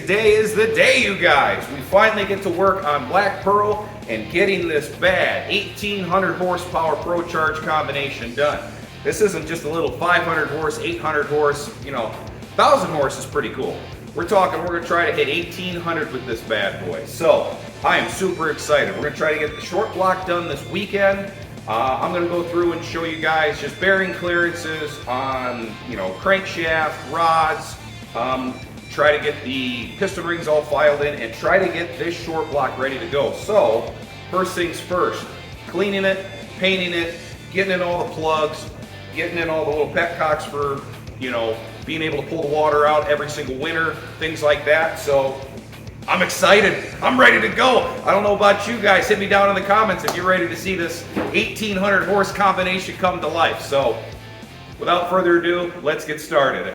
today is the day, you guys. We finally get to work on Black Pearl and getting this bad 1800 horsepower ProCharge combination done. This isn't just a little 500 horse, 800 horse, 1000 horse is pretty cool. We're going to try to hit 1800 with this bad boy. So I am super excited. We're going to try to get the short block done this weekend. I'm going to go through and show you guys just bearing clearances on, crankshaft, rods, try to get the piston rings all filed in and try to get this short block ready to go. So first things first, cleaning it, painting it, getting in all the plugs, getting in all the little petcocks for, being able to pull the water out every single winter, things like that. So I'm excited. I'm ready to go. I don't know about you guys. Hit me down in the comments if you're ready to see this 1800 horse combination come to life. So without further ado, let's get started.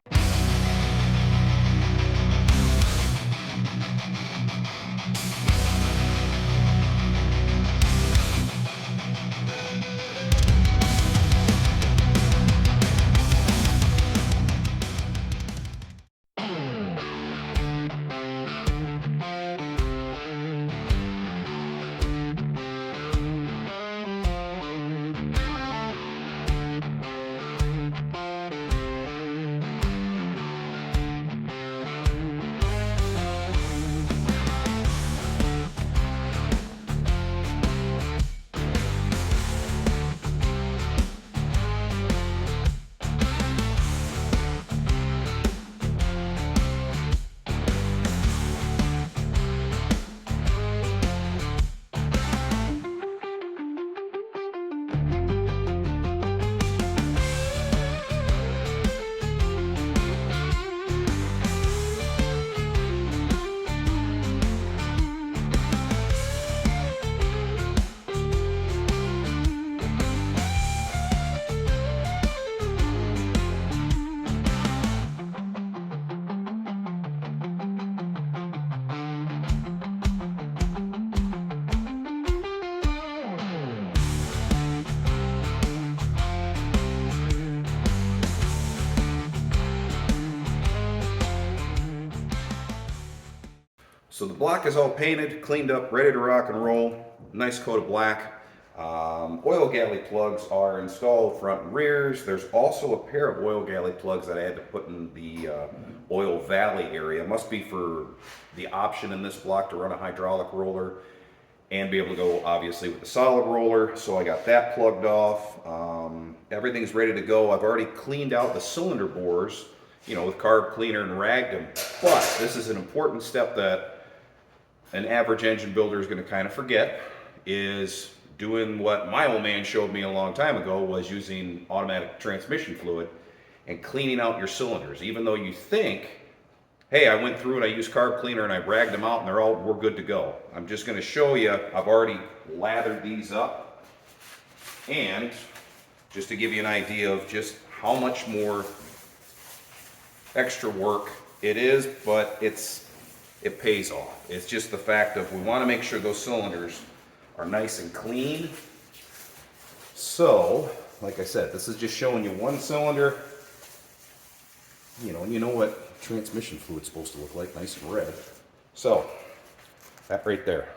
So the block is all painted, cleaned up, ready to rock and roll. Nice coat of black. Oil galley plugs are installed front and rears. There's also a pair of oil galley plugs that I had to put in the oil valley area. Must be for the option in this block to run a hydraulic roller and be able to go obviously with the solid roller. So I got that plugged off. Everything's ready to go. I've already cleaned out the cylinder bores, with carb cleaner and ragged them. But this is an important step that an average engine builder is going to kind of forget, is doing what my old man showed me a long time ago, was using automatic transmission fluid and cleaning out your cylinders. Even though you think, hey, I went through and I used carb cleaner and I ragged them out and we're good to go. I'm just going to show you, I've already lathered these up, and just to give you an idea of just how much more extra work it is, but it pays off. It's just the fact of we want to make sure those cylinders are nice and clean. So, like I said, this is just showing you one cylinder, and you know what transmission fluid's supposed to look like, nice and red. So, that right there.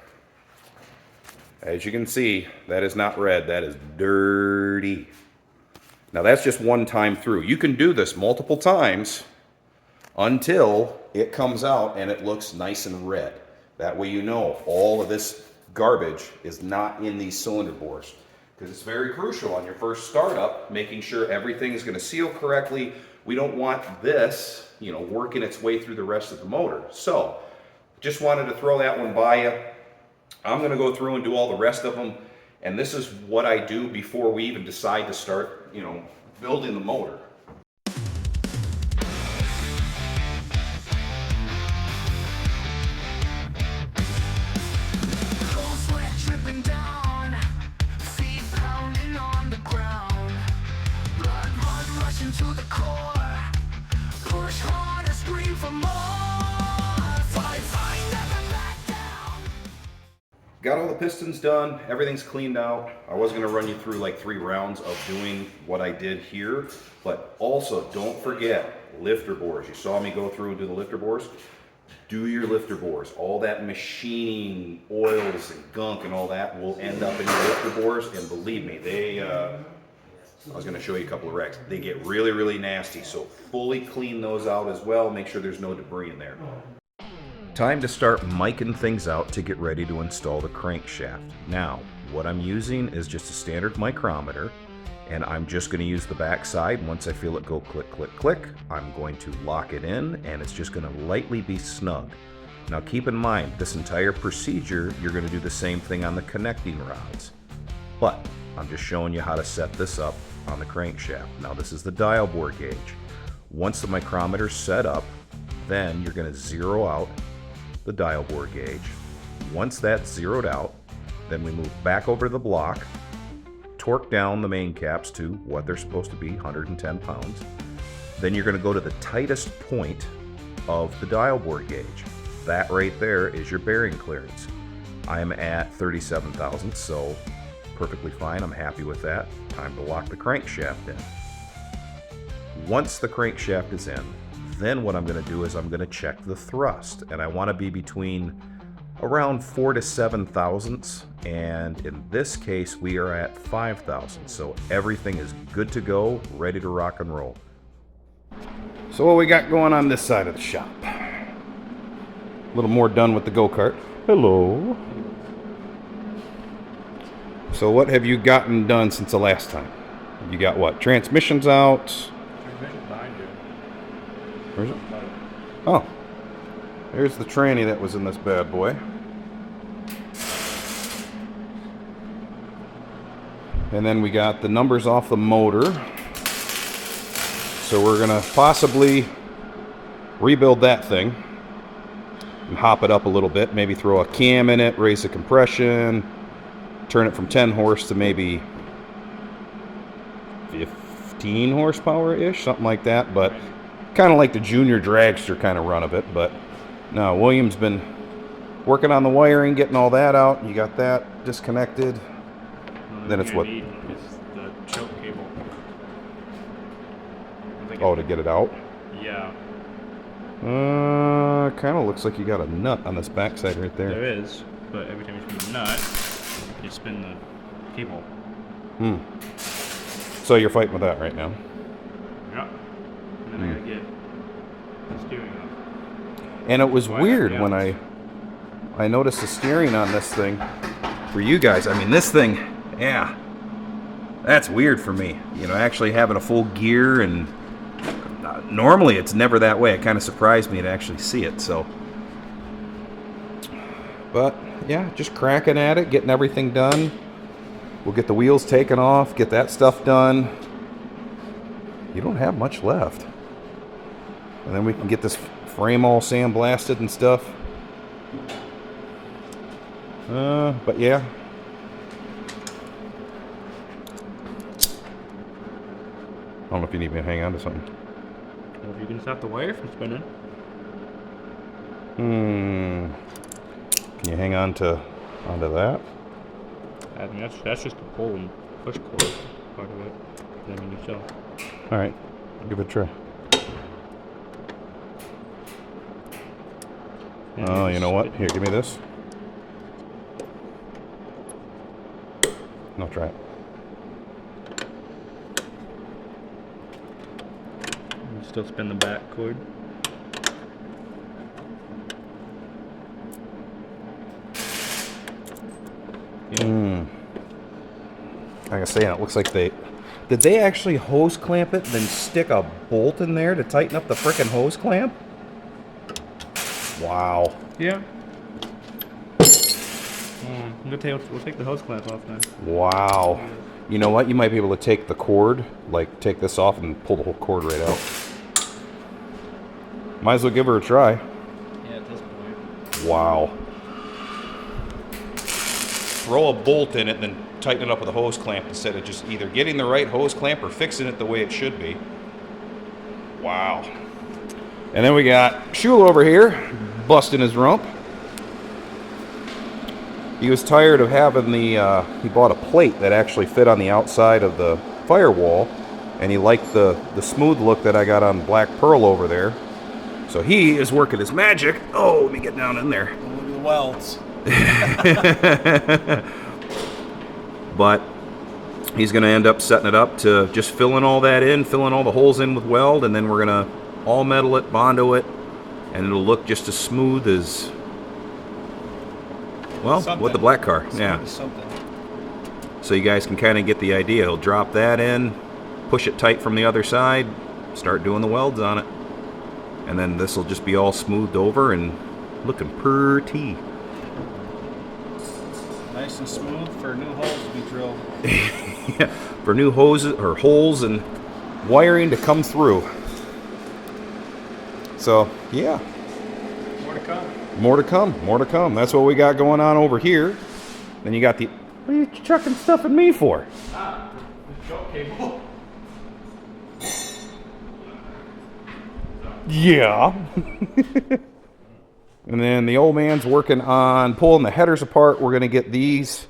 As you can see, that is not red, that is dirty. Now that's just one time through. You can do this multiple times until it comes out and it looks nice and red. That way all of this garbage is not in these cylinder bores, because it's very crucial on your first startup, making sure everything is going to seal correctly. We don't want this, working its way through the rest of the motor. So just wanted to throw that one by you. I'm going to go through and do all the rest of them, and this is what I do before we even decide to start, building the motor. To the core, push hard and scream for more. Fight, never back down. Got all the pistons done, everything's cleaned out. I was going to run you through like 3 rounds of doing what I did here, but also don't forget lifter bores. You saw me go through and do the lifter bores. do your lifter bores. All that machining, oils and gunk and all that will end up in your lifter bores, and believe me, they, I was going to show you a couple of wrecks. They get really, really nasty, so fully clean those out as well. Make sure there's no debris in there. Time to start miking things out to get ready to install the crankshaft. Now, what I'm using is just a standard micrometer, and I'm just going to use the back side. Once I feel it go click, click, click, I'm going to lock it in, and it's just going to lightly be snug. Now keep in mind, this entire procedure, you're going to do the same thing on the connecting rods. But I'm just showing you how to set this up on the crankshaft. Now this is the dial bore gauge. Once the micrometer's set up, then you're going to zero out the dial bore gauge. Once that's zeroed out, then we move back over to the block, torque down the main caps to what they're supposed to be, 110 pounds. Then you're going to go to the tightest point of the dial bore gauge. That right there is your bearing clearance. I'm at 37 thousandths, so perfectly fine. I'm happy with that. Time to lock the crankshaft in. Once the crankshaft is in, then what I'm going to do is I'm going to check the thrust, and I want to be between around 4 to 7 thousandths, and in this case we are at 5 thousandths, so everything is good to go, ready to rock and roll. So what we got going on this side of the shop? A little more done with the go-kart. Hello. So what have you gotten done since the last time? You got what? Transmissions out? Transmission behind you. Where's it? Oh. There's the tranny that was in this bad boy. And then we got the numbers off the motor. So we're gonna possibly rebuild that thing and hop it up a little bit, maybe throw a cam in it, raise the compression, turn it from 10 horse to maybe 15 horsepower-ish, something like that, but kind of like the junior dragster kind of run of it. But no, William's been working on the wiring, getting all that out. You got that disconnected. Then it's what? Need is the choke cable. Oh, to get it out? Yeah. Kind of looks like you got a nut on this backside right there. There is, but every time you spin the nut, you spin the cable. So you're fighting with that right now? Yeah. And then I gotta get the steering off. And it was Why weird not? when I noticed the steering on this thing. For you guys, I mean, this thing, yeah, that's weird for me. You know, actually having a full gear, and normally it's never that way. It kind of surprised me to actually see it. So, but yeah, just cracking at it, getting everything done. We'll get the wheels taken off, get that stuff done. You don't have much left. And then we can get this frame all sandblasted and stuff. But yeah. I don't know if you need me to hang on to something. Well, if you can stop the wire from spinning. Can you hang on onto that? I mean, that's just the pull and push cord part of it. I mean, yourself. All right, give it a try. Oh, you know what? Here, give me this. No, try it. Still spin the back cord. Yeah. Like I say, it looks like did they actually hose clamp it, then stick a bolt in there to tighten up the frickin' hose clamp? Wow. Yeah. We'll take the hose clamp off then. Wow. You know what? You might be able to take the cord, like take this off and pull the whole cord right out. Might as well give her a try. Yeah, at this point. Wow. Throw a bolt in it and then tighten it up with a hose clamp instead of just either getting the right hose clamp or fixing it the way it should be. Wow. And then we got Shul over here busting his rump. He was tired of having he bought a plate that actually fit on the outside of the firewall, and he liked the smooth look that I got on Black Pearl over there. So he is working his magic. Oh, let me get down in there. Look at the welds. But he's going to end up setting it up to just filling all that in, filling all the holes in with weld, and then we're going to all metal it, bondo it, and it'll look just as smooth as, well, Something. with the black car. Smooth Yeah. as something. So you guys can kind of get the idea. He'll drop that in, push it tight from the other side, start doing the welds on it. And then this will just be all smoothed over and looking pretty. Nice and smooth for new holes to be drilled. Yeah, for new hoses or holes and wiring to come through. So, yeah. More to come. More to come, more to come. That's what we got going on over here. Then you got the... What are you chucking stuff at me for? The choke cable. Yeah. And then the old man's working on pulling the headers apart. We're going to get these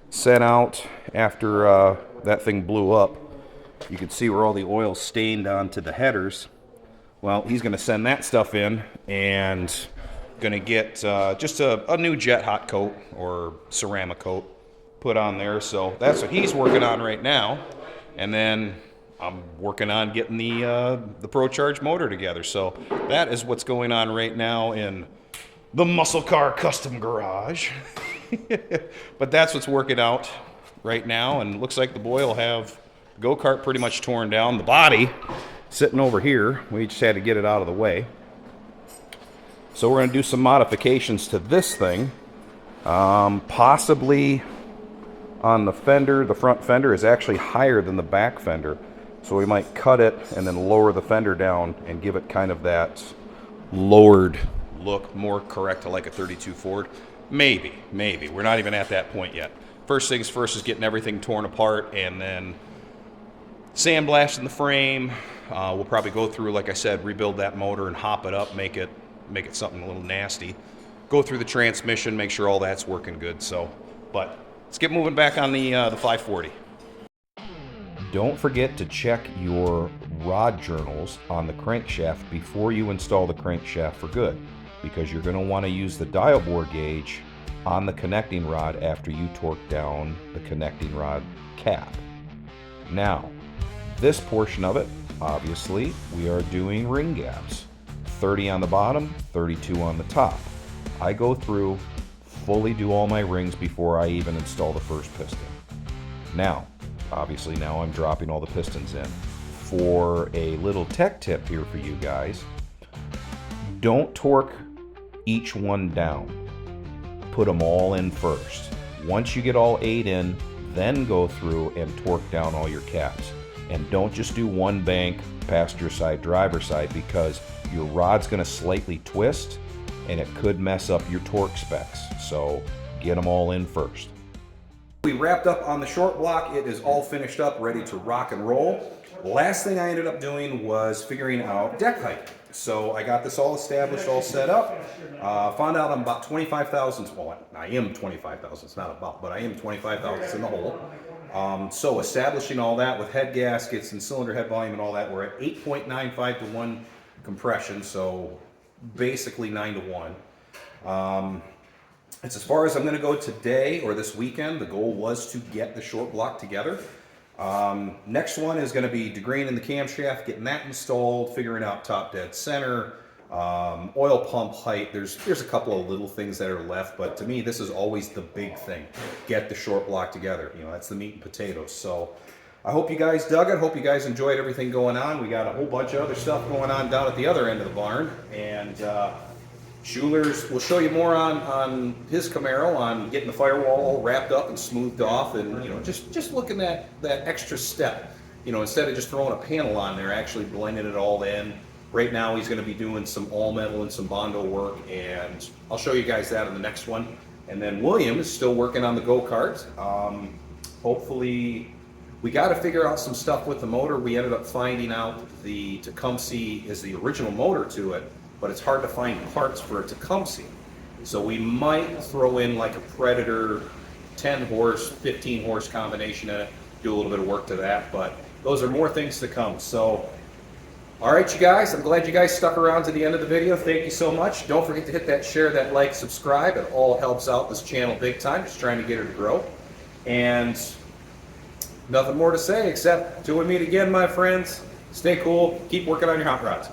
set out after that thing blew up. You can see where all the oil stained onto the headers. Well, he's going to send that stuff in and going to get just a new jet hot coat or ceramic coat put on there. So that's what he's working on right now. And then I'm working on getting the Procharged motor together. So that is what's going on right now in the muscle car custom garage. But that's what's working out right now, and it looks like the boy will have the go-kart pretty much torn down. The body sitting over here. We just had to get it out of the way. So we're going to do some modifications to this thing. Possibly on the fender. The front fender is actually higher than the back fender. So we might cut it and then lower the fender down and give it kind of that lowered look, more correct to like a 32 Ford. Maybe. We're not even at that point yet. First things first is getting everything torn apart and then sandblasting the frame. We'll probably go through, like I said, rebuild that motor and hop it up, make it something a little nasty. Go through the transmission, make sure all that's working good. So, but let's get moving back on the 540. Don't forget to check your rod journals on the crankshaft before you install the crankshaft for good, because you're going to want to use the dial bore gauge on the connecting rod after you torque down the connecting rod cap. Now, this portion of it, obviously, we are doing ring gaps. 30 on the bottom, 32 on the top. I go through, fully do all my rings before I even install the first piston. Now, obviously now I'm dropping all the pistons in. For a little tech tip here for you guys, don't torque each one down. Put them all in first. Once you get all 8 in, then go through and torque down all your caps. And don't just do one bank, passenger side, driver side, because your rod's going to slightly twist and it could mess up your torque specs. So get them all in first. We wrapped up on the short block. It is all finished up, ready to rock and roll. Last thing I ended up doing was figuring out deck height. So I got this all established, all set up. Found out I'm about 25 thousandths. Well, I am 25 thousandths, not about, but I am 25 thousandths in the hole. So establishing all that with head gaskets and cylinder head volume and all that, we're at 8.95 to 1 compression, so basically 9 to 1. It's as far as I'm going to go today or this weekend. The goal was to get the short block together. Next one is going to be degraining the camshaft, getting that installed, figuring out top dead center, oil pump height. There's a couple of little things that are left, but to me this is always the big thing. Get the short block together. You know, that's the meat and potatoes. So I hope you guys dug it. Hope you guys enjoyed everything going on. We got a whole bunch of other stuff going on down at the other end of the barn, and Schuler's will show you more on his Camaro, on getting the firewall all wrapped up and smoothed off, and you know, just looking at that extra step. You know, instead of just throwing a panel on there, actually blending it all in. Right now he's going to be doing some all metal and some Bondo work, and I'll show you guys that in the next one. And then William is still working on the go-kart. Hopefully, we got to figure out some stuff with the motor. We ended up finding out the Tecumseh is the original motor to it, but it's hard to find parts for a Tecumseh. So we might throw in like a Predator 10 horse, 15 horse combination in it, do a little bit of work to that, but those are more things to come. So All right, you guys, I'm glad you guys stuck around to the end of the video. Thank you so much. Don't forget to hit that share, that like, subscribe. It all helps out this channel big time, just trying to get her to grow. And nothing more to say except till we meet again, my friends. Stay cool. Keep working on your hot rods.